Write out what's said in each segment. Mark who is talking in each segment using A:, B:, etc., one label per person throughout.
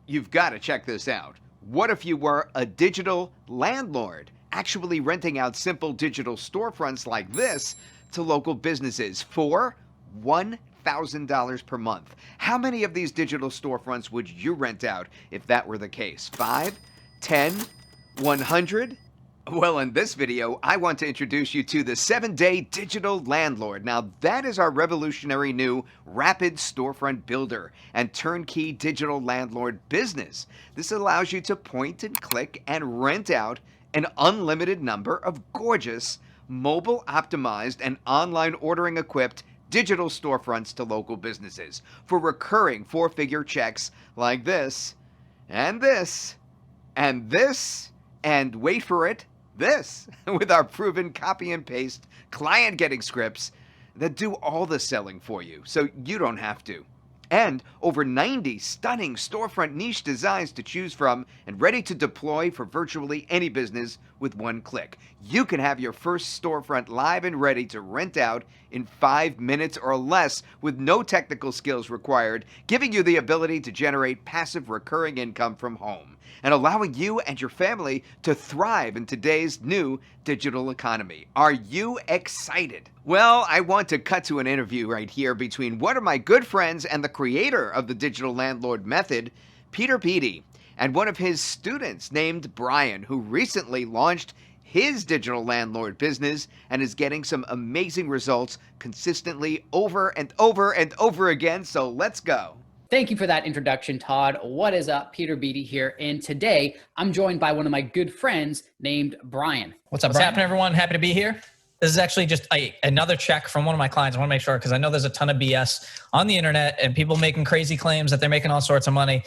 A: You've got to check this out. What if you were a digital landlord, actually renting out simple digital storefronts like this to local businesses for $1,000 per month? How many of these digital storefronts would you rent out if that were the case? 5, 10, 100? Well, in this video, I want to introduce you to the 7-Day Digital Landlord. Now, that is our revolutionary new rapid storefront builder and turnkey digital landlord business. This allows you to point and click and rent out an unlimited number of gorgeous, mobile-optimized and online ordering-equipped digital storefronts to local businesses for recurring 4-figure checks like this, and this, and this, and wait for it, this, with our proven copy and paste client getting scripts that do all the selling for you so you don't have to. And over 90 stunning storefront niche designs to choose from and ready to deploy for virtually any business with one click. You can have your first storefront live and ready to rent out in 5 minutes or less with no technical skills required, giving you the ability to generate passive recurring income from home and allowing you and your family to thrive in today's new digital economy. Are you excited? Well, I want to cut to an interview right here between one of my good friends and the creator of the Digital Landlord method, Peter Beattie, and one of his students named Brian, who recently launched his digital landlord business and is getting some amazing results consistently over and over and over again. So let's go.
B: Thank you for that introduction, Todd. What is up? Peter Beattie here. And today I'm joined by one of my good friends named Brian.
C: What's up, Brian? What's happening, everyone? Happy to be here. This is actually just another check from one of my clients. I want to make sure, because I know there's a ton of BS on the internet and people making crazy claims that they're making all sorts of money.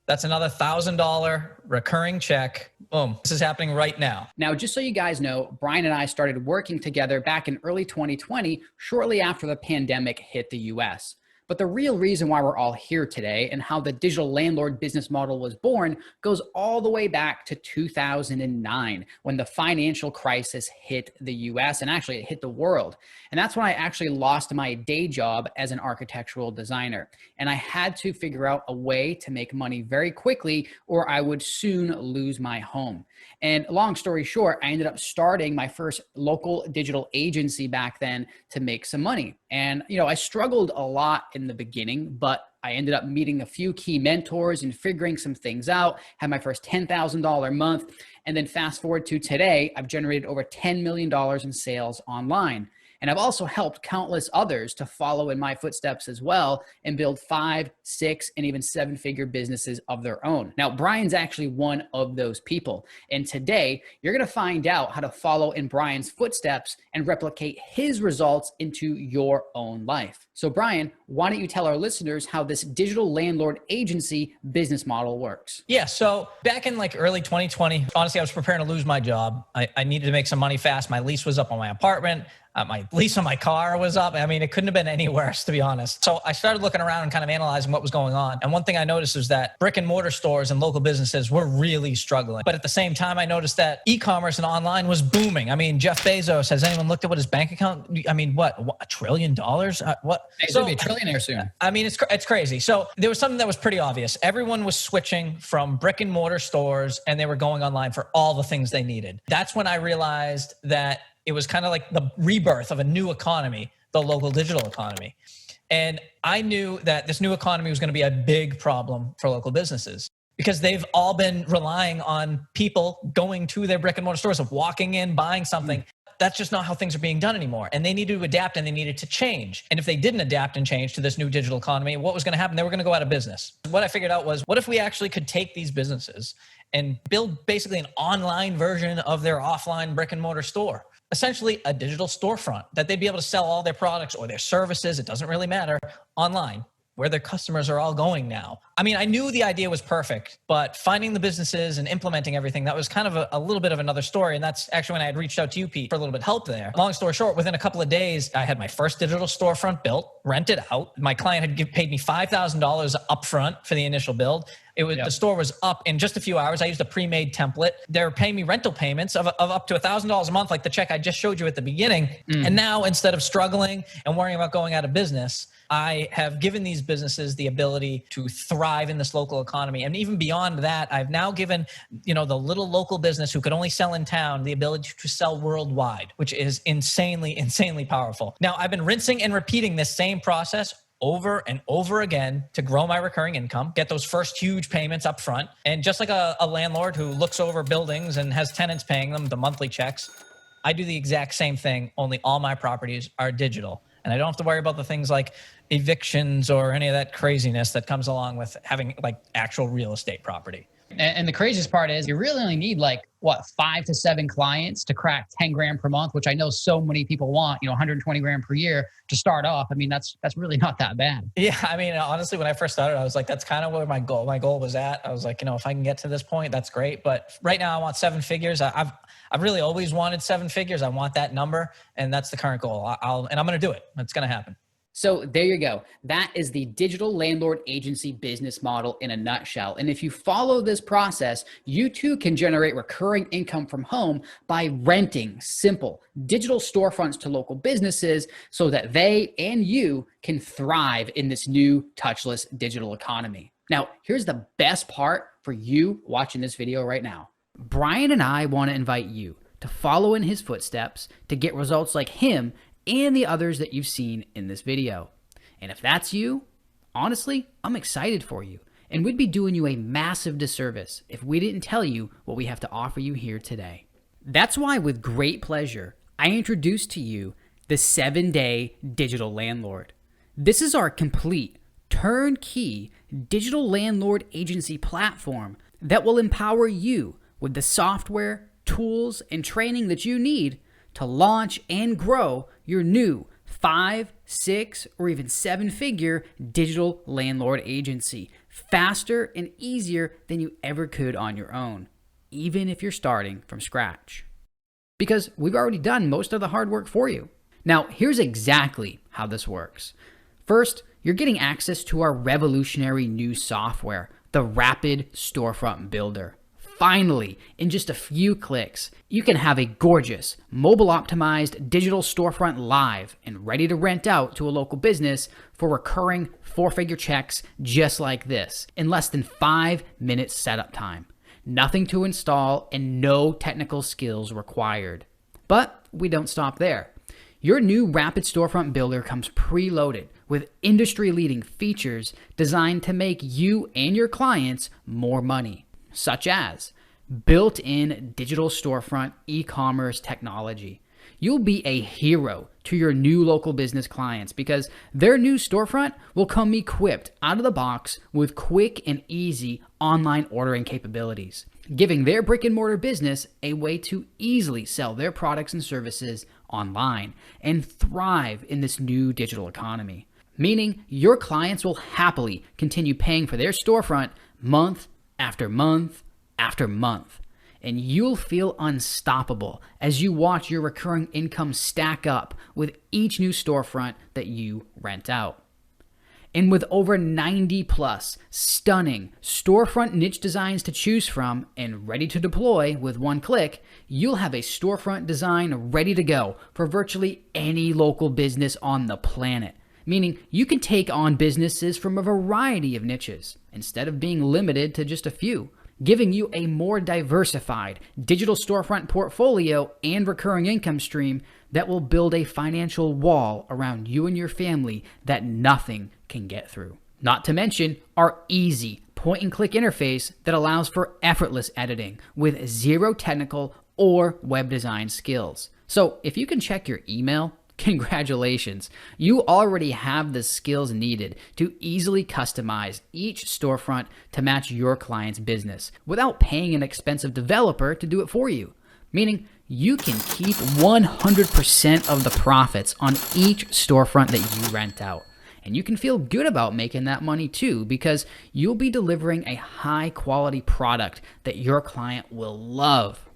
C: That's another $1,000 recurring check. Boom. This is happening right now.
B: Now, just so you guys know, Brian and I started working together back in early 2020, shortly after the pandemic hit the US. But the real reason why we're all here today and how the digital landlord business model was born goes all the way back to 2009 when the financial crisis hit the US and actually it hit the world. And that's when I actually lost my day job as an architectural designer. And I had to figure out a way to make money very quickly or I would soon lose my home. And long story short, I ended up starting my first local digital agency back then to make some money. And, I struggled a lot in the beginning, but I ended up meeting a few key mentors and figuring some things out, had my first $10,000 month. And then fast forward to today, I've generated over $10 million in sales online. And I've also helped countless others to follow in my footsteps as well and build 5, 6, and even 7-figure businesses of their own. Now, Brian's actually one of those people. And today, you're going to find out how to follow in Brian's footsteps and replicate his results into your own life. So Brian, why don't you tell our listeners how this digital landlord agency business model works?
C: Yeah, so back in early 2020, honestly, I was preparing to lose my job. I needed to make some money fast. My lease was up on my apartment. My lease on my car was up. I mean, it couldn't have been any worse, to be honest. So I started looking around and kind of analyzing what was going on. And one thing I noticed is that brick and mortar stores and local businesses were really struggling. But at the same time, I noticed that e-commerce and online was booming. I mean, Jeff Bezos, has anyone looked at what his bank account, what $1 trillion? What?
B: He's going to be a trillionaire soon.
C: I mean, it's crazy. So there was something that was pretty obvious. Everyone was switching from brick and mortar stores and they were going online for all the things they needed. That's when I realized that it was kind of like the rebirth of a new economy, the local digital economy. And I knew that this new economy was going to be a big problem for local businesses because they've all been relying on people going to their brick and mortar stores, of walking in, buying something. That's just not how things are being done anymore. And they needed to adapt and they needed to change. And if they didn't adapt and change to this new digital economy, what was going to happen? They were going to go out of business. What I figured out was, what if we actually could take these businesses and build basically an online version of their offline brick and mortar store? Essentially a digital storefront that they'd be able to sell all their products or their services, it doesn't really matter, online, where their customers are all going now. I mean, I knew the idea was perfect, but finding the businesses and implementing everything, that was kind of a little bit of another story. And that's actually when I had reached out to you, Pete, for a little bit of help there. Long story short, within a couple of days, I had my first digital storefront built, rented out. My client had paid me $5,000 upfront for the initial build. The store was up in just a few hours. I used a pre-made template. They were paying me rental payments of up to $1,000 a month, like the check I just showed you at the beginning. And now, instead of struggling and worrying about going out of business, I have given these businesses the ability to thrive in this local economy. And even beyond that, I've now given, the little local business who could only sell in town the ability to sell worldwide, which is insanely, insanely powerful. Now, I've been rinsing and repeating this same process over and over again to grow my recurring income, get those first huge payments up front. And just like a landlord who looks over buildings and has tenants paying them the monthly checks, I do the exact same thing, only all my properties are digital. And I don't have to worry about the things like evictions or any of that craziness that comes along with having like actual real estate property.
B: And the craziest part is you really only need 5 to 7 clients to crack 10 grand per month, which I know so many people want, 120 grand per year to start off. I mean, that's really not that bad.
C: Yeah. I mean, honestly, when I first started, I was like, that's kind of where my goal was at. I was like, if I can get to this point, that's great. But right now I want 7 figures. I've really always wanted 7 figures. I want that number. And that's the current goal. I'm going to do it. It's going to happen.
B: So there you go. That is the digital landlord agency business model in a nutshell. And if you follow this process, you too can generate recurring income from home by renting simple digital storefronts to local businesses so that they and you can thrive in this new touchless digital economy. Now, here's the best part for you watching this video right now. Brian and I want to invite you to follow in his footsteps to get results like him and the others that you've seen in this video. And if that's you, honestly, I'm excited for you. And we'd be doing you a massive disservice if we didn't tell you what we have to offer you here today. That's why with great pleasure, I introduce to you the 7-Day Digital Landlord. This is our complete, turnkey digital landlord agency platform that will empower you with the software, tools, and training that you need to launch and grow your new 5, 6, or even 7-figure digital landlord agency faster and easier than you ever could on your own, even if you're starting from scratch. Because we've already done most of the hard work for you. Now, here's exactly how this works. First, you're getting access to our revolutionary new software, the Rapid Storefront Builder. Finally, in just a few clicks, you can have a gorgeous, mobile-optimized digital storefront live and ready to rent out to a local business for recurring 4-figure checks just like this in less than 5 minutes setup time. Nothing to install and no technical skills required. But we don't stop there. Your new Rapid Storefront Builder comes preloaded with industry-leading features designed to make you and your clients more money, such as built-in digital storefront e-commerce technology. You'll be a hero to your new local business clients because their new storefront will come equipped out of the box with quick and easy online ordering capabilities, giving their brick and mortar business a way to easily sell their products and services online and thrive in this new digital economy. Meaning your clients will happily continue paying for their storefront month after month after month. And you'll feel unstoppable as you watch your recurring income stack up with each new storefront that you rent out. And with over 90 plus stunning storefront niche designs to choose from and ready to deploy with one click, you'll have a storefront design ready to go for virtually any local business on the planet. Meaning you can take on businesses from a variety of niches instead of being limited to just a few, giving you a more diversified digital storefront portfolio and recurring income stream that will build a financial wall around you and your family that nothing can get through. Not to mention our easy point-and-click interface that allows for effortless editing with zero technical or web design skills. So if you can check your email, congratulations, you already have the skills needed to easily customize each storefront to match your client's business without paying an expensive developer to do it for you. Meaning you can keep 100% of the profits on each storefront that you rent out. And you can feel good about making that money too because you'll be delivering a high quality product that your client will love.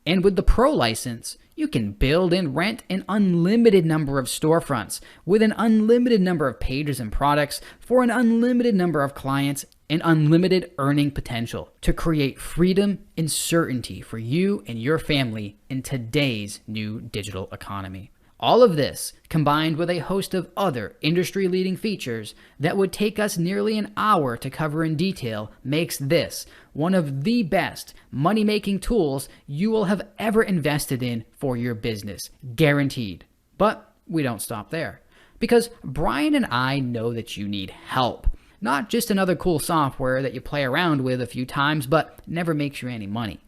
B: And with the Pro license, you can build and rent an unlimited number of storefronts with an unlimited number of pages and products for an unlimited number of clients and unlimited earning potential to create freedom and certainty for you and your family in today's new digital economy. All of this, combined with a host of other industry-leading features that would take us nearly an hour to cover in detail, makes this one of the best money-making tools you will have ever invested in for your business, guaranteed. But we don't stop there, because Brian and I know that you need help. Not just another cool software that you play around with a few times but never makes you any money.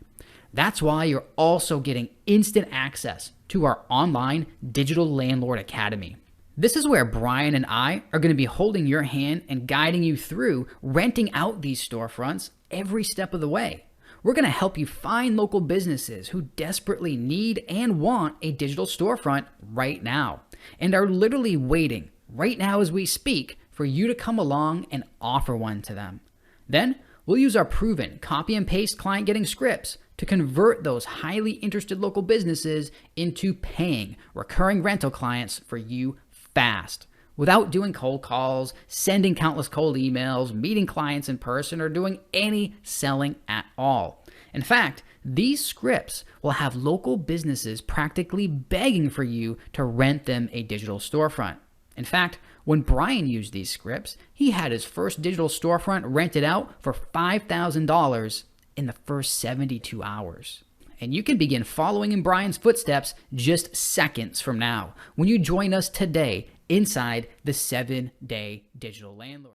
B: That's why you're also getting instant access to our online Digital Landlord Academy. This is where Brian and I are going to be holding your hand and guiding you through renting out these storefronts every step of the way. We're going to help you find local businesses who desperately need and want a digital storefront right now, and are literally waiting right now as we speak for you to come along and offer one to them. Then we'll use our proven copy and paste client getting scripts to convert those highly interested local businesses into paying recurring rental clients for you fast, without doing cold calls, sending countless cold emails, meeting clients in person, or doing any selling at all. In fact, these scripts will have local businesses practically begging for you to rent them a digital storefront. In fact, when Brian used these scripts, he had his first digital storefront rented out for $5,000 in the first 72 hours. And you can begin following in Brian's footsteps just seconds from now when you join us today inside the 7-Day Digital Landlord.